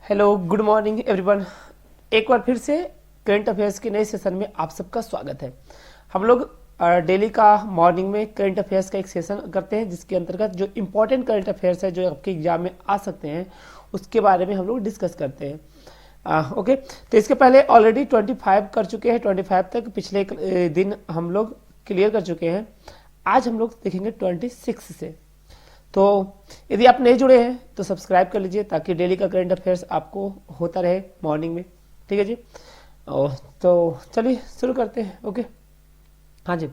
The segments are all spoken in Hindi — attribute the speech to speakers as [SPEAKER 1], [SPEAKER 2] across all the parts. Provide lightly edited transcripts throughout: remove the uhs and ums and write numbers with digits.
[SPEAKER 1] Hello, good morning everyone. एक बार फिर से करंट अफेयर्स के नए सेशन में आप सबका स्वागत है। हम लोग डेली का मॉर्निंग में करंट अफेयर्स का एक सेशन करते हैं, जिसके अंतर्गत जो इम्पोर्टेंट करंट अफेयर्स है जो आपके एग्जाम में आ सकते हैं उसके बारे में हम लोग डिस्कस करते हैं। ओके, तो इसके पहले ऑलरेडी 25 कर चुके हैं। 25 तक पिछले दिन हम लोग क्लियर कर चुके हैं। आज हम लोग देखेंगे 26 से। तो यदि आप नए जुड़े हैं तो सब्सक्राइब कर लीजिए ताकि डेली का करंट अफेयर्स आपको होता रहे मॉर्निंग में। ठीक है जी। तो चलिए शुरू करते हैं। ओके, हाँ जी।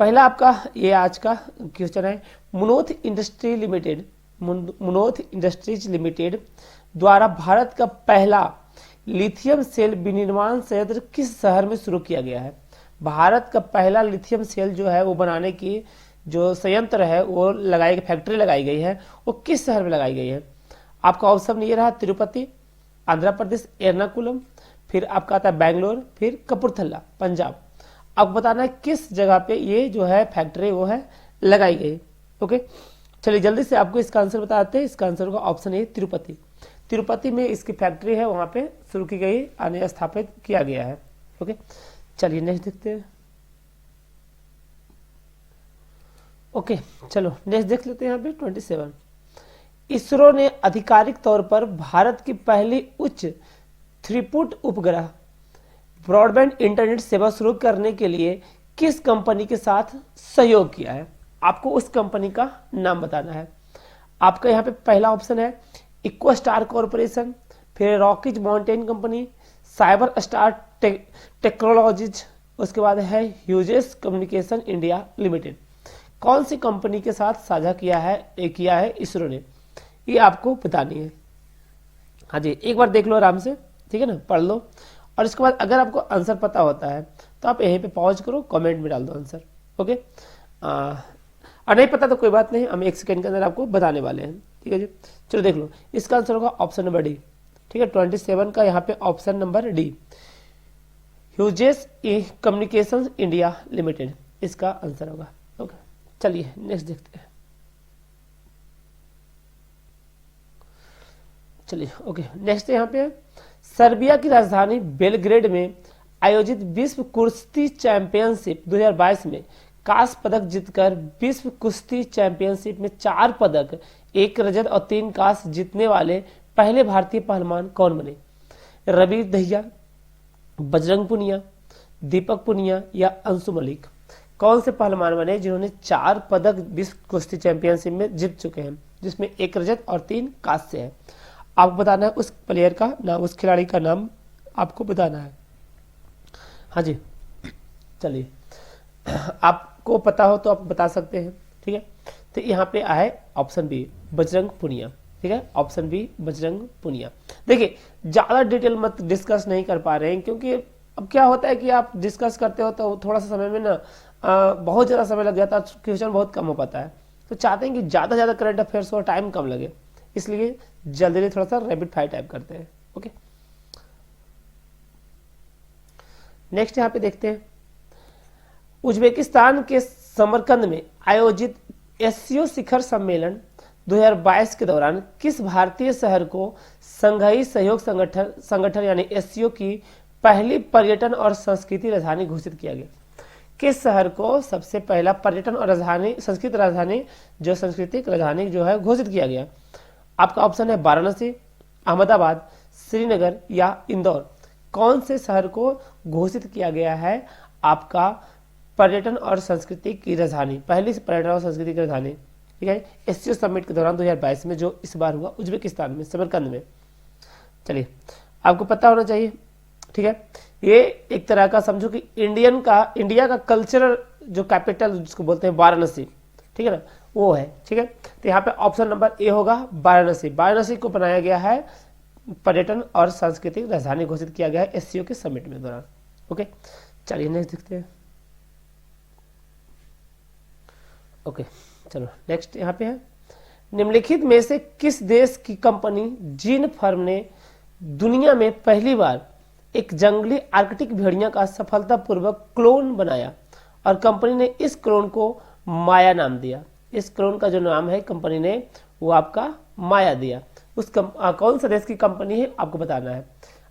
[SPEAKER 1] पहला आपका ये आज का क्वेश्चन है, मुनोथ इंडस्ट्रीज लिमिटेड द्वारा भारत का पहला लिथियम सेल विनिर्माण संयंत्र किस शहर में शुरू किया गया है। भारत का पहला लिथियम सेल जो है वो बनाने की जो संयंत्र है वो फैक्ट्री लगाई गई है, वो किस शहर में लगाई गई है। आपका ऑप्शन ये रहा तिरुपति, आंध्र प्रदेश, एर्नाकुलम, फिर आपका आता है बैंगलोर, फिर कपूरथला, पंजाब। आपको बताना है किस जगह पे ये जो है फैक्ट्री वो है लगाई गई। ओके, चलिए जल्दी से आपको इसका आंसर बताते हैं। इसका आंसर का ऑप्शन है तिरुपति। तिरुपति में इसकी फैक्ट्री है, वहां पे शुरू की गई, स्थापित किया गया है। ओके, चलिए नेक्स्ट देखते हैं। ओके, चलो नेक्स्ट देख लेते हैं। यहाँ पे 27, इसरो ने आधिकारिक तौर पर भारत की पहली उच्च थ्रीपुट उपग्रह ब्रॉडबैंड इंटरनेट सेवा शुरू करने के लिए किस कंपनी के साथ सहयोग किया है। आपको उस कंपनी का नाम बताना है। आपका यहाँ पे पहला ऑप्शन है इक्वास्टार कॉर्पोरेशन, फिर Rockies Mountain company, Cyber Star technologies, उसके बाद है ह्यूजेस कम्युनिकेशन इंडिया लिमिटेड। कौन सी कंपनी के साथ साझा किया है इसरो ने, ये आपको बतानी है। हाँ जी, एक बार देख लो आराम से, ठीक है ना, पढ़ लो। और इसके बाद अगर आपको आंसर पता होता है तो आप यहीं पे पॉज करो, कमेंट में डाल दो आंसर। ओके, और नहीं पता तो कोई बात नहीं, हम 1 सेकंड के अंदर आपको बताने वाले हैं। ठीक है जी, चलो देख लो। इसका आंसर होगा ऑप्शन नंबर डी। ठीक है, 27 का यहाँ पे option number D, Hughes communication India limited, इसका आंसर होगा। ओके, चलिए नेक्स्ट देखते हैं। चलिए ओके, नेक्स्ट यहाँ पे सर्बिया की राजधानी बेलग्रेड में आयोजित विश्व कुश्ती चैंपियनशिप 2022 में कांस्य पदक जीतकर विश्व कुश्ती चैंपियनशिप में 4 पदक, 1 रजत और 3 कांस्य जीतने वाले पहले भारतीय पहलवान कौन बने। रवि दहिया, बजरंग पुनिया, दीपक पुनिया या अंशु मलिक। कौन से पहलवान बने जिन्होंने 4 पदक विश्व कुश्ती चैंपियनशिप में जीत चुके हैं, जिसमें 1 रजत और 3 कांस्य है। आपको बताना है उस प्लेयर का नाम, उस खिलाड़ी का नाम आपको बताना है। हाँ जी, चलिए आपको पता हो तो आप बता सकते हैं। ठीक है, तो यहाँ पे आए ऑप्शन बी, बजरंग पुनिया। ठीक है, ऑप्शन बी बजरंग पुनिया। देखिए ज्यादा डिटेल मत डिस्कस नहीं कर पा रहे हैं, क्योंकि अब क्या होता है कि आप डिस्कस करते हो तो थोड़ा सा समय में ना बहुत ज़्यादा समय लग जाता है, क्वेश्चन बहुत कम हो पाता है। तो चाहते हैं कि ज़्यादा ज़्यादा करंट अफेयर्स हो, टाइम कम लगे, इसलिए जल्दी थोड़ा सा रैपिड फायर टाइप करते हैं। ओके, नेक्स्ट यहाँ पे देखते हैं। उज्बेकिस्तान के समरकंद में आयोजित एससीओ शिखर सम्मेलन 2022 के दौरान किस भारतीय शहर को संघाई सहयोग संगठन यानी एससीओ की पहली पर्यटन और संस्कृति राजधानी घोषित किया गया। किस शहर को सबसे पहला पर्यटन और राजधानी, संस्कृत राजधानी, जो सांस्कृतिक राजधानी जो है घोषित किया गया। आपका ऑप्शन है वाराणसी, अहमदाबाद, श्रीनगर या इंदौर। कौन से शहर को घोषित किया गया है आपका पर्यटन और संस्कृति की राजधानी, पहली पर्यटन और संस्कृति की राजधानी। ठीक है, एससीओ समिट के दौरान 2022 में जो इस बार हुआ उज्बेकिस्तान में, समरकंद में। चलिए आपको पता होना चाहिए। ठीक है, ये एक तरह का समझो कि इंडिया का कल्चरल जो कैपिटल जिसको बोलते हैं वाराणसी, ठीक है ना, वो है। ठीक है, तो यहाँ पे ऑप्शन नंबर ए होगा वाराणसी। वाराणसी को बनाया गया है पर्यटन और सांस्कृतिक राजधानी घोषित किया गया है एससीओ के समिट में दौरान। ओके, चलिए नेक्स्ट देखते हैं। ओके, चलो नेक्स्ट यहाँ पे है, निम्नलिखित में से किस देश की कंपनी जीन फर्म ने दुनिया में पहली बार एक जंगली आर्कटिक भेड़िया का सफलतापूर्वक क्लोन बनाया और कंपनी ने इस क्लोन को माया नाम दिया। इस क्लोन का जो नाम है कंपनी ने वो आपका माया दिया। कौन सा देश की कंपनी है आपको बताना है।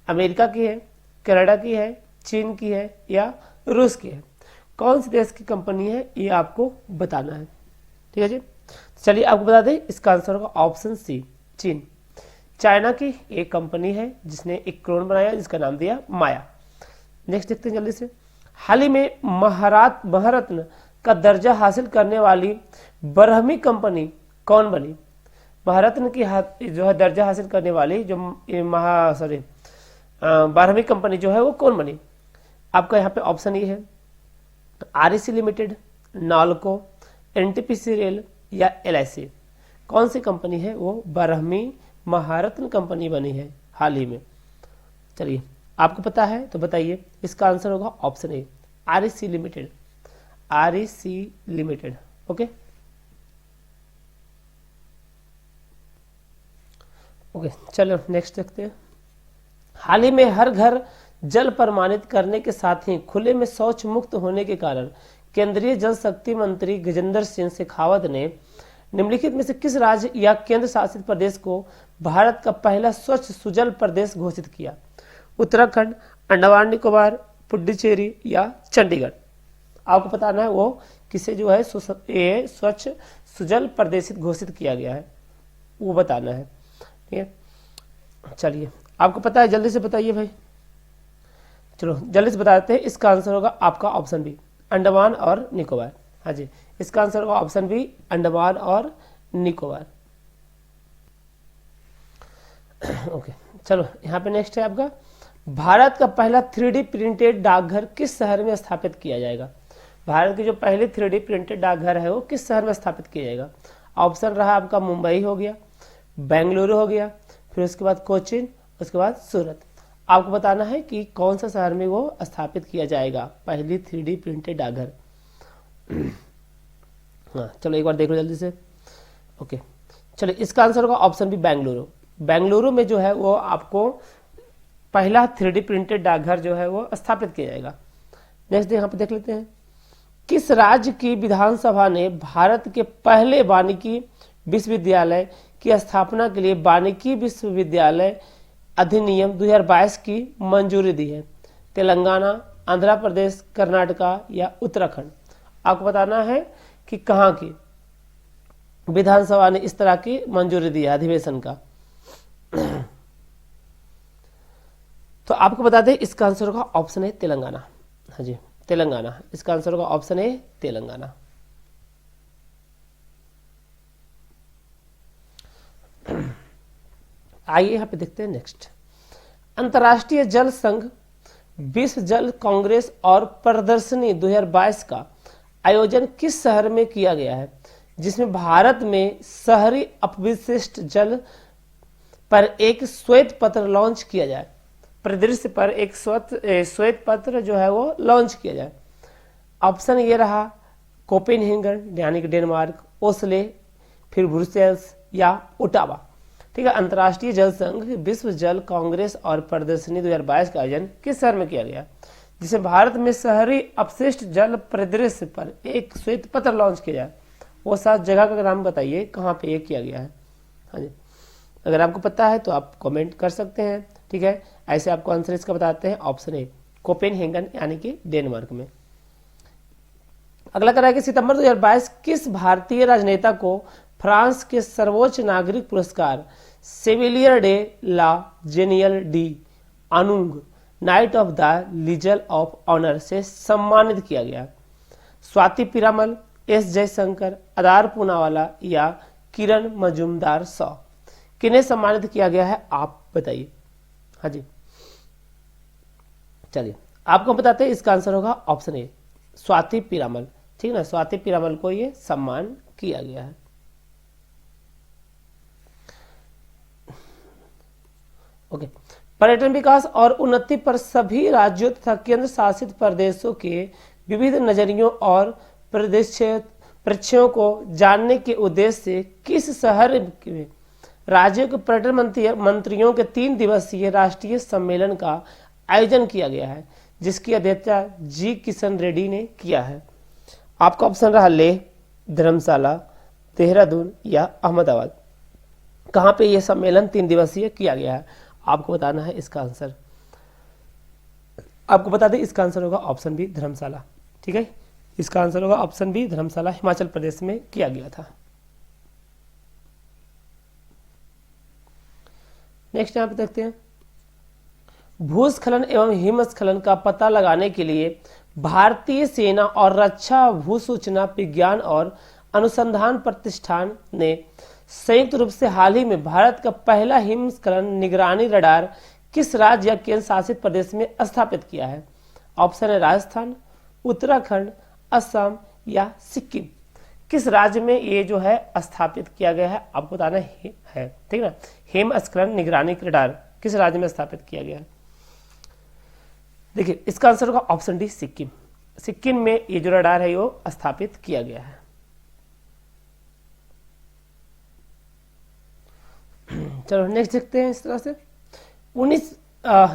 [SPEAKER 1] अमेरिका की है, कनाडा की है, चीन की है या रूस की है। कौन से देश की कंपनी है ये आपको बताना है। ठीक है जी, चलिए आपको बता दें इसका आंसर होगा ऑप्शन सी, चीन। चाइना की एक कंपनी है जिसने एक क्लोन बनाया जिसका नाम दिया माया। नेक्स्ट देखते हैं जल्दी से। हाल ही में महारत्न का दर्जा हासिल करने वाली 12वीं कंपनी कौन बनी? महारत्न की जो है दर्जा हासिल करने वाली जो 12वीं कंपनी जो है वो कौन बनी? आपका यहाँ पे ऑप्शन ये है REC limited, NALCO, NTPC rail या LIC। कौन सी कंपनी है वो 12वीं महारत्न कंपनी बनी है हाल ही में? चलिए आपको पता है तो बताइए, इसका आंसर होगा option A, REC limited. REC limited. Okay okay, चलो नेक्स्ट देखते हैं। हाल ही में हर घर जल प्रमाणित करने के साथ ही खुले में शौच मुक्त होने के कारण केंद्रीय जल शक्ति मंत्री गजेंद्र सिंह शेखावत ने निम्नलिखित में से किस राज्य या केंद्र शासित प्रदेश को भारत का पहला स्वच्छ सुजल प्रदेश घोषित किया? उत्तराखंड, अंडमान निकोबार, पुडुचेरी या चंडीगढ़। आपको बताना है वो किसे जो है स्वच्छ सुजल प्रदेशित घोषित किया गया है, वो बताना है। ठीक है, चलिए आपको पता है जल्दी से बताइए भाई। चलो जल्दी से बताते हैं। इसका आंसर होगा आपका ऑप्शन बी, अंडमान और निकोबार। हाँ जी, इसका आंसर होगा ऑप्शन बी, अंडमान और निकोबार। ओके चलो यहाँ पे नेक्स्ट है आपका, भारत का पहला 3D प्रिंटेड डाकघर किस शहर में स्थापित किया जाएगा? भारत की जो पहली 3D प्रिंटेड डाकघर है वो किस शहर में स्थापित किया जाएगा? ऑप्शन रहा आपका मुंबई हो गया, बेंगलुरु हो गया, फिर उसके बाद कोचीन, उसके बाद सूरत। आपको बताना है कि कौन सा शहर में वो स्थापित किया जाएगा पहली 3D प्रिंटेड डाकघर। हाँ चलो एक बार देख लो जल्दी से। ओके चलो इसका आंसर होगा ऑप्शन बी, बेंगलुरु। बेंगलुरु में जो है वो आपको पहला 3D प्रिंटेड डाकघर जो है वो स्थापित किया जाएगा। नेक्स्ट यहाँ पे देख लेते हैं, किस राज्य की विधानसभा ने भारत के पहले वानिकी विश्वविद्यालय की स्थापना के लिए वानिकी विश्वविद्यालय अधिनियम 2022 की मंजूरी दी है? तेलंगाना, आंध्र प्रदेश, कर्नाटका या उत्तराखंड। आपको बताना है कि कहाँ की विधानसभा ने इस तरह की मंजूरी दी है अधिवेशन का। तो आपको बता दें इसका आंसर होगा ऑप्शन है तेलंगाना। हाँ जी तेलंगाना, इसका आंसर होगा ऑप्शन है तेलंगाना। आइए यहाँ पे देखते हैं नेक्स्ट, अंतर्राष्ट्रीय जल संघ विश्व जल कांग्रेस और प्रदर्शनी 2022 का आयोजन किस शहर में किया गया है, जिसमें भारत में शहरी अपविशिष्ट जल पर एक श्वेत पत्र लॉन्च किया जाए? परिदृश्य पर एक श्वेत पत्र जो है वो लॉन्च किया जाए। ऑप्शन ये रहा कोपेनहेगन यानी कि डेनमार्क, ओस्ले, फिर ब्रुसेल्स या ओटावा। ठीक है, अंतर्राष्ट्रीय जल संघ विश्व जल कांग्रेस और प्रदर्शनी 2022 का आयोजन किस शहर में किया गया, जिसे भारत में शहरी अपशिष्ट जल परिदृश्य पर एक श्वेत पत्र लॉन्च किया जाए? वो 7 जगह का नाम बताइए कहाँ पे ये किया गया है। हाँ जी, अगर आपको पता है तो आप कमेंट कर सकते हैं। ठीक है, ऐसे आपको आंसर इसका बताते हैं ऑप्शन ए, कोपेनहेगन यानी कि डेनमार्क में। अगला कह रहा है कि सितंबर 2022 किस भारतीय राजनेता को फ्रांस के सर्वोच्च नागरिक पुरस्कार सेविलियर डे ला जेनियल डी आनुंग knight of the legion of honour से सम्मानित किया गया? स्वाति पीरामल, एस जयशंकर, अदार पूनावाला या किरण मजूमदार शॉ। किन्हें सम्मानित किया गया है आप बताइए। हाँ जी चलिए आपको बताते हैं, इसका आंसर होगा ऑप्शन ए, स्वाति पीरामल। ठीक ना, स्वाति पीरामल को ये सम्मान किया गया है। ओके, पर्यटन विकास और उन्नति पर सभी राज्यों तथा केंद्र शासित प्रदेशों के विविध नजरियों और परिदृश्यों को जानने के उद्देश्य से किस शहर में राज्यों के पर्यटन मंत्रियों के 3 दिवसीय राष्ट्रीय सम्मेलन का आयोजन किया गया है, जिसकी अध्यक्षता जी किशन रेड्डी ने किया है? आपका ऑप्शन रहा लेह, धर्मशाला, देहरादून या अहमदाबाद। कहाँ पे ये सम्मेलन 3 दिवसीय किया गया है? आपको बताना है इसका आंसर। आपको बता दें इसका आंसर होगा ऑप्शन बी, धर्मशाला। ठीक है, इसका आंसर होगा ऑप्शन बी, धर्मशाला, हिमाचल प्रदेश में किया गया था। नेक्स्ट यहाँ पे देखते हैं, भूस्खलन एवं हिमस्खलन का पता लगाने के लिए भारतीय सेना और रक्षा भूसूचना विज्ञान और अनुसंधान प्रतिष्ठान ने संयुक्त रूप से हाल ही में भारत का पहला हिमस्खलन निगरानी रडार किस राज्य या केंद्र शासित प्रदेश में स्थापित किया है? ऑप्शन है राजस्थान, उत्तराखंड, असम या सिक्किम। किस राज्य में ये जो है स्थापित किया गया है आपको बताना है, ठीक है ना। हिमस्खलन निगरानी रडार किस राज्य में स्थापित किया गया है? देखिए इसका आंसर होगा ऑप्शन डी, सिक्किम। सिक्किम में ये जो रडार है वो स्थापित किया गया है। चलो नेक्स्ट देखते हैं। इस तरह से 19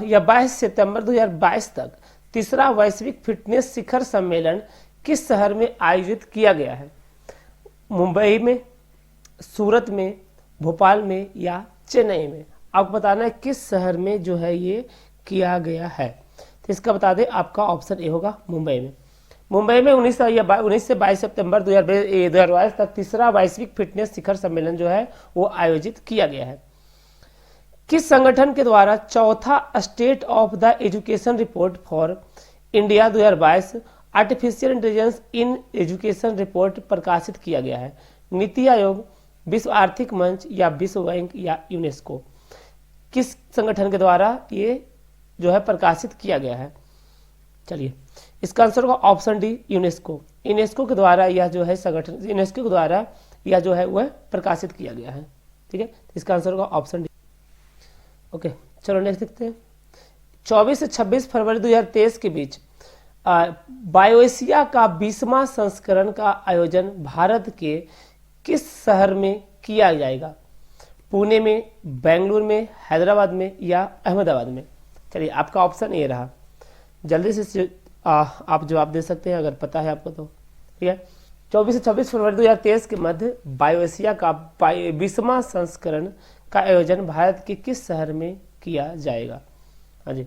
[SPEAKER 1] या 22 सितंबर 2022 तक तीसरा वैश्विक फिटनेस शिखर सम्मेलन किस शहर में आयोजित किया गया है? मुंबई में, सूरत में, भोपाल में या चेन्नई में? आपको बताना है किस शहर में जो है ये किया गया है। तो इसका बता दें आपका ऑप्शन ए होगा मुंबई में। मुंबई में 19 से 22 सितंबर 2022 तक तीसरा वैश्विक फिटनेस शिखर सम्मेलन जो है वो आयोजित किया गया है। किस संगठन के द्वारा चौथा state of the education report for India 2022 artificial intelligence in education report प्रकाशित किया गया है? नीति आयोग, विश्व आर्थिक मंच या विश्व बैंक या यूनेस्को? किस संगठन के द्वारा ये जो है प्रकाशित किया गया है? चलिए इसका आंसर होगा ऑप्शन डी, यूनेस्को। यूनेस्को के द्वारा यह जो है संगठन, यूनेस्को के द्वारा यह जो है वह प्रकाशित किया गया है। ठीक है, इसका आंसर होगा ऑप्शन डी। ओके चलो नेक्स्ट देखते हैं। 24 से 26 फरवरी 2023 के बीच बायोएशिया का 20वां संस्करण का आयोजन भारत के किस शहर में किया जाएगा? पुणे में, बेंगलुरु में, हैदराबाद में या अहमदाबाद में? चलिए आपका ऑप्शन ए रहा। जल्दी से आप जवाब दे सकते हैं अगर पता है आपको तो। ठीक है, 24 से 26 फरवरी 2023 के मध्य बायोएशिया का 20वां संस्करण का आयोजन भारत के किस शहर में किया जाएगा? हाँ जी,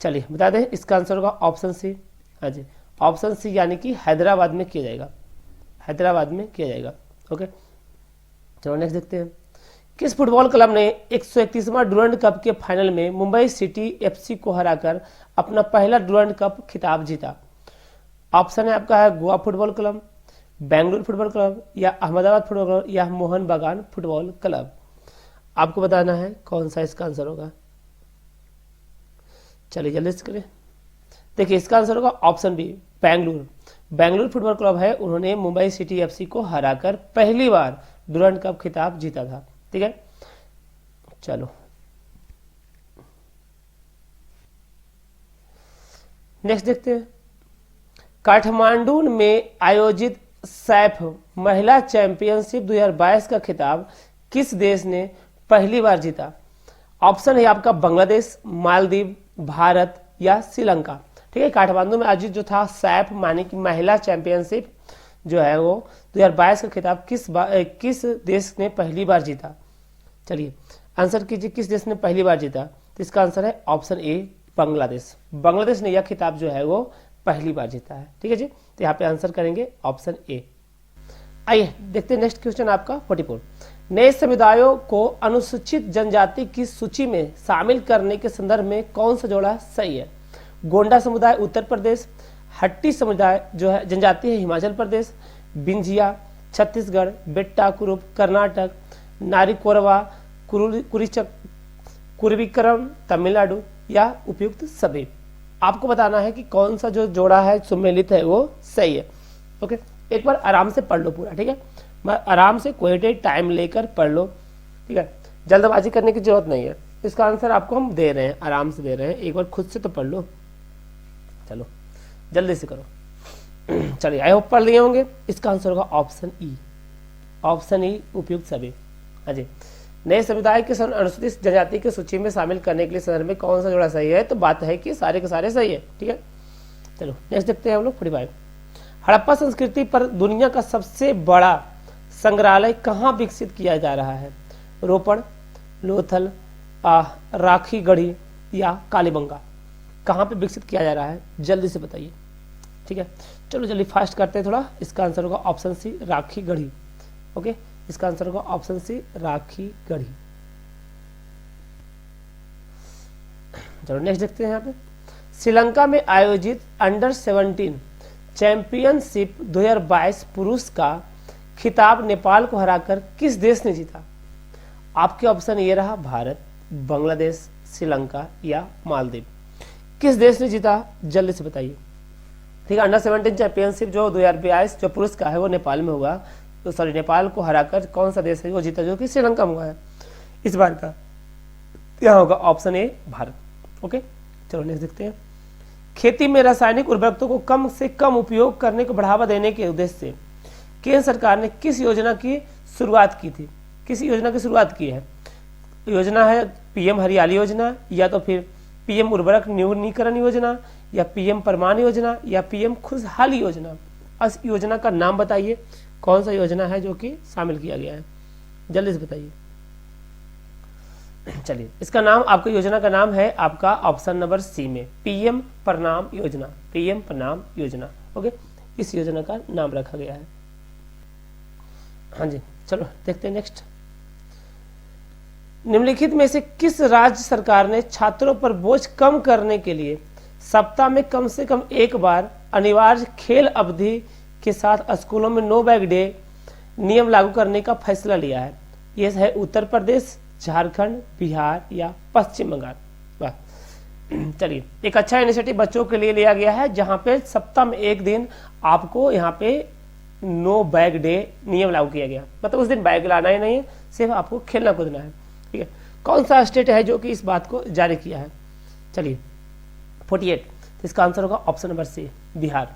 [SPEAKER 1] चलिए बता दें इसका आंसर होगा ऑप्शन सी। हाँ जी, ऑप्शन सी यानी कि हैदराबाद में किया जाएगा। हैदराबाद में किया जाएगा। ओके चलो नेक्स्ट देखते हैं। किस फुटबॉल क्लब ने 131वां डुरंड कप के फाइनल में मुंबई सिटी एफसी को हराकर अपना पहला डुरंड कप खिताब जीता? ऑप्शन है आपका है Goa football club, Bengaluru football club या अहमदाबाद फुटबॉल क्लब या मोहन बागान फुटबॉल क्लब? आपको बताना है कौन सा इसका आंसर होगा। चलिए जल्दी से करें। देखिए इसका आंसर होगा option B, Bengaluru. Bengaluru football club है, उन्होंने मुंबई सिटी एफसी को हराकर पहली बार डुरंड कप खिताब जीता था। ठीक है, चलो नेक्स्ट देखते हैं। काठमांडू में आयोजित सैफ महिला चैंपियनशिप 2022 का खिताब किस देश ने पहली बार जीता? ऑप्शन है आपका बांग्लादेश, मालदीव, भारत या श्रीलंका? ठीक है, काठमांडू में आयोजित जो था सैफ मानी की महिला चैंपियनशिप जो है वो 2022 का खिताब किस देश ने पहली बार जीता? चलिए आंसर कीजिए, किस देश ने पहली बार जीता? तो इसका आंसर है ऑप्शन ए, बांग्लादेश। बांग्लादेश ने यह खिताब जो है वो पहली बार जीता है। ठीक है जी, तो यहाँ पे आंसर करेंगे ऑप्शन ए। आइए देखते हैं नेक्स्ट क्वेश्चन आपका 44। नए समुदायों को अनुसूचित जनजाति की सूची में शामिल करने के संदर्भ में कौन सा जोड़ा सही है? गोंडा समुदाय उत्तर प्रदेश, हट्टी समुदाय जो है जनजाति है हिमाचल प्रदेश, बिंजिया छत्तीसगढ़, बेट्टा कुरुप कर्नाटक, नारी कोरवा कुरुविक्रम तमिलनाडु या उपयुक्त सभी? आपको बताना है कि कौन सा जो जोड़ा है सुमेलित है वो सही है। ओके एक बार आराम से पढ़ लो पूरा। ठीक है, आराम से कोई टाइम लेकर पढ़ लो। ठीक है, जल्दबाजी करने की जरूरत नहीं है। इसका आंसर आपको हम दे रहे हैं, आराम से दे रहे हैं, एक बार खुद से तो पढ़ लो। चलो जल्दी से करो। चलिए आई होप पढ़ लिए होंगे। इसका आंसर होगा ऑप्शन ई। ऑप्शन ई उपयुक्त सभी। हाँ जी, नए समुदाय के अनुसूचित जनजाति की सूची में शामिल करने के लिए संदर्भ में कौन सा जोड़ा सही है? तो बात है कि सारे के सारे सही है। ठीक है, चलो नेक्स्ट देखते हैं हम लोग 45। हड़प्पा संस्कृति पर दुनिया का सबसे बड़ा संग्रहालय कहाँ विकसित किया जा रहा है? रोपड़, लोथल, राखीगढ़ी या कालीबंगा। कहाँ पे विकसित किया जा रहा है, जल्दी से बताइए। ठीक है, चलो जल्दी फास्ट करते हैं थोड़ा। इसका आंसर होगा ऑप्शन सी, राखीगढ़ी। ओके, इसका आंसर होगा ऑप्शन सी, राखीगढ़ी। चलो नेक्स्ट देखते हैं यहाँ पे। श्रीलंका में आयोजित अंडर 17 चैंपियनशिप 2022 पुरुष का खिताब नेपाल को हराकर किस देश ने जीता? आपके ऑप्शन ये रहा, भारत, बांग्लादेश, श्रीलंका या मालदीव। किस देश ने जीता, जल्दी से बताइए। ठीक है, अंडर 17 चैंपियनशिप जो 2022 जो पुरुष का है वो नेपाल में हुआ, तो सॉरी नेपाल को हराकर कौन सा देश है वो जीता, जो कि श्रीलंका में हुआ है इस बार का। यहाँ होगा ऑप्शन ए, भारत। ओके, चलो नेक्स्ट देखते हैं। खेती में रासायनिक उर्वरकों को कम से कम उपयोग करने को बढ़ावा देने के उद्देश्य से केंद्र सरकार ने किस योजना की शुरुआत की थी? किस योजना की शुरुआत की है? योजना है पीएम हरियाली योजना, या तो फिर पीएम उर्वरक न्यूनीकरण योजना, या पीएम परमान योजना, या पीएम खुशहाली योजना। इस योजना का नाम बताइए, कौन सा योजना है जो कि शामिल किया गया है, जल्दी से बताइए। चलिए, इसका नाम, आपका योजना का नाम है आपका ऑप्शन नंबर सी में, पीएम प्रणाम योजना। पीएम प्रणाम योजना। ओके, इस योजना का नाम रखा गया है। हाँ जी, चलो देखते हैं नेक्स्ट। निम्नलिखित में से किस राज्य सरकार ने छात्रों पर बोझ कम करने के लिए सप्ताह में कम से कम एक बार अनिवार्य खेल अवधि के साथ स्कूलों में नो बैग डे नियम लागू करने का फैसला लिया है? यह है उत्तर प्रदेश, झारखंड, बिहार या पश्चिम बंगाल। वाह, चलिए, एक अच्छा इनिशिएटिव बच्चों के लिए लिया गया है, जहां पे सप्ताह में एक दिन आपको यहाँ पे नो बैग डे नियम लागू किया गया। मतलब उस दिन बैग लाना ही नहीं है, सिर्फ आपको खेलना कूदना है। ठीक है, कौन सा स्टेट है जो कि इस बात को जारी किया है? चलिए 48, तो इसका आंसर होगा ऑप्शन नंबर सी, बिहार।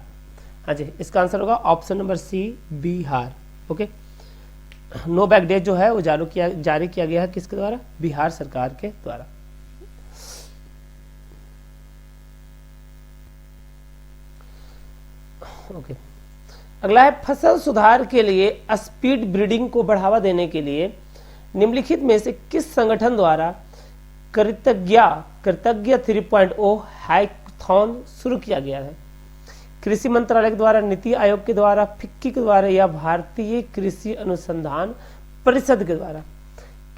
[SPEAKER 1] हाँ जी, इसका आंसर होगा option number C, Bihar. Okay, no bag day जो है वो जारी किया गया है किसके द्वारा? बिहार सरकार के द्वारा। ओके, अगला है फसल सुधार के लिए स्पीड ब्रीडिंग को बढ़ावा देने के लिए निम्नलिखित में से किस संगठन द्वारा कृतज्ञ 3.0 हैकाथॉन शुरू किया गया है? कृषि मंत्रालय के द्वारा, नीति आयोग के द्वारा, फिक्की के द्वारा या भारतीय कृषि अनुसंधान परिषद के द्वारा?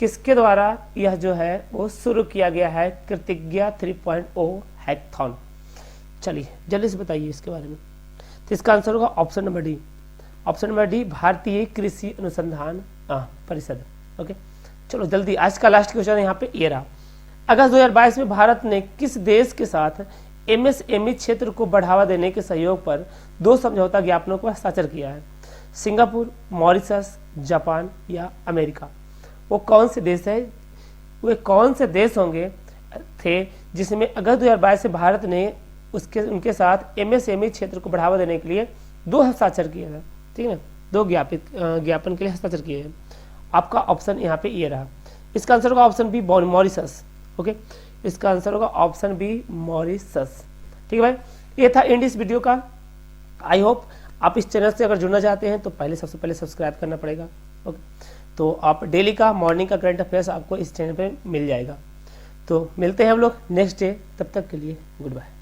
[SPEAKER 1] किसके द्वारा यह जो है वो शुरू किया गया है कृतज्ञ 3.0 हैकाथॉन? चलिए जल्दी से बताइए इसके बारे में। तो इसका आंसर होगा option number D. Option number D, भारतीय कृषि अनुसंधान परिषद। ओके, चलो जल्दी, आज का लास्ट क्वेश्चन यहाँ पे ये रहा। अगस्त 2022 में भारत ने किस देश के साथ एमएसएमई क्षेत्र को बढ़ावा देने के सहयोग पर 2 समझौता ज्ञापनों को हस्ताक्षर किया है? सिंगापुर, मॉरिशस, जापान या अमेरिका? वो कौन से देश है, वे कौन से देश होंगे थे जिसमें अगस्त 2022 से भारत ने उनके साथ एमएसएमई क्षेत्र को बढ़ावा देने के लिए 2 हस्ताक्षर किए हैं? ठीक है, 2 ज्ञापन के लिए हस्ताक्षर किए हैं। आपका ऑप्शन यहाँ पे ये रहा। इसका आंसर होगा ऑप्शन बी, मॉरिशस। ओके, इसका आंसर होगा ऑप्शन बी, मॉरिशस। ठीक है भाई, ये था एंड इस वीडियो का। आई होप आप इस चैनल से अगर जुड़ना चाहते हैं तो सबसे पहले सब्सक्राइब करना पड़ेगा। ओके, तो आप डेली का मॉर्निंग का करंट अफेयर्स आपको इस चैनल पे मिल जाएगा। तो मिलते हैं हम लोग नेक्स्ट डे, तब तक के लिए गुड बाय।